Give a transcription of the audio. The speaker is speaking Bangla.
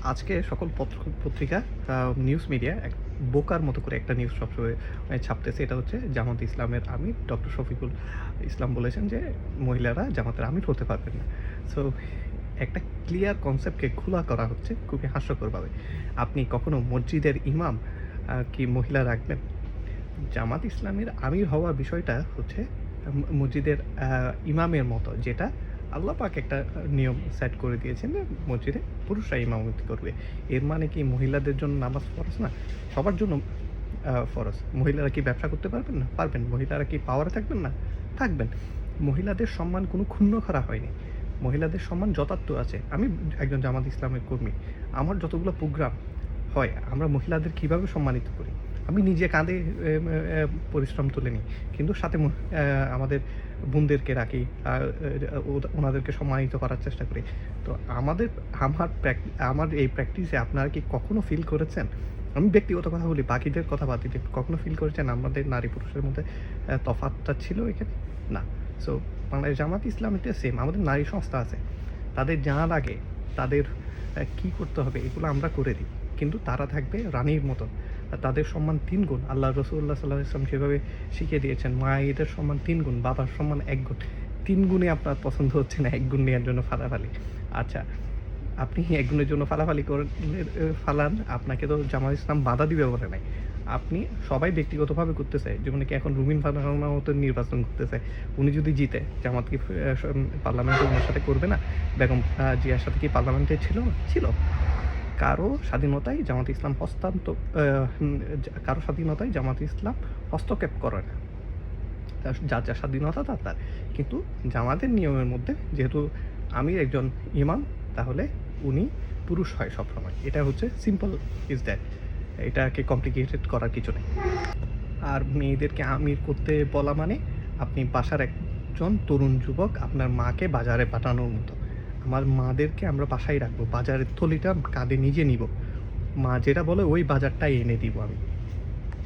আজকে সকল পত্রিকা, নিউজ মিডিয়া এক বোকার মতো করে একটা নিউজ সবসময় ছাপতেছে। এটা হচ্ছে জামাত ইসলামের আমির ডক্টর শফিকুল ইসলাম বলেছেন যে মহিলারা জামাতের আমির হতে পারবেন না। সো একটা ক্লিয়ার কনসেপ্টকে খোলা করা হচ্ছে খুবই হাস্যকরভাবে। আপনি কখনো মসজিদের ইমাম কি মহিলা রাখবেন? জামাত ইসলামের আমির হওয়া বিষয়টা হচ্ছে মসজিদের ইমামের মতো, যেটা আল্লাহ পাক একটা নিয়ম সেট করে দিয়েছেন যে মসজিদে পুরুষরা ইমামতি করবে। এর মানে কি মহিলাদের জন্য নামাজ ফরজ না? সবার জন্য ফরজ। মহিলারা কি ব্যবসা করতে পারবেন না? পারবেন। মহিলারা কি পাওয়ারে থাকবেন না? থাকবেন। মহিলাদের সম্মান কোনো ক্ষুণ্ণ করা হয়নি। মহিলাদের সম্মান যথার্থ আছে। আমি একজন জামাত ইসলামের কর্মী। আমার যতগুলো প্রোগ্রাম হয়, আমরা মহিলাদের কীভাবে সম্মানিত করি। আমি নিজে কাঁধে পরিশ্রম তুলে নিই, কিন্তু সাথে আমাদের বোনদেরকে রাখি, ওনাদেরকে সম্মানিত করার চেষ্টা করি। তো আমার এই প্র্যাকটিসে আপনারা কি কখনো ফিল করেছেন? আমি ব্যক্তিগত কথা বলি, বাকিদের কথা বাদ দিতে, কখনো ফিল করেছেন আমাদের নারী পুরুষের মধ্যে তফাৎটা ছিল এখানে? না। সো বাংলাদেশ জামাত ইসলামীতে সেম, আমাদের নারী সংস্থা আছে। তাদের যাওয়ার আগে তাদের কি করতে হবে এগুলো আমরা করে দিই, কিন্তু তারা থাকবে রানীর মতো। তাদের সম্মান ৩ গুণ। আল্লাহ রাসূলুল্লাহ সাল্লাল্লাহু আলাইহি ওয়াসাল্লাম যেভাবে শিখিয়ে দিয়েছেন, মায়েদের সম্মান ৩ গুণ, বাবার সম্মান ১ গুণ। ৩ গুণে আপনার পছন্দ হচ্ছে না, ১ গুণ নেওয়ার জন্য ফালাফালি। আচ্ছা, আপনি ১ গুণের জন্য ফালাফালি করলে ফালান, আপনাকে তো জামাত ইসলাম বাধা দিবে বলে নাই। আপনি সবাই ব্যক্তিগতভাবে করতেছে। যেমন কি এখন রুমিন ফারহানার মতো নির্বাচন করতেছে। উনি যদি জিতে, জামাত কি পার্লামেন্টে ওনার সাথে করবে না? বেগম জিয়ার সাথে কি পার্লামেন্টে ছিল? ছিল। কারো স্বাধীনতায় জামাত ইসলাম কারো স্বাধীনতায় জামাত ইসলাম হস্তক্ষেপ করে না। যার যার স্বাধীনতা তার। কিন্তু জামাতের নিয়মের মধ্যে যেহেতু আমি একজন ইমাম, তাহলে উনি পুরুষ হয় সবসময়। এটা হচ্ছে সিম্পল ইজ দ্যাট। এটাকে কমপ্লিকেটেড করার কিছু নেই। আর মেয়েদেরকে আমির করতে বলা মানে আপনি বাসার একজন তরুণ যুবক আপনার মাকে বাজারে পাঠানোর মতো। আমার মাদেরকে আমরা বাসায় রাখবো, বাজারের থলিটা কাঁধে নিজে নিব। মা যেটা বলে ওই বাজারটাই এনে দিব আমি।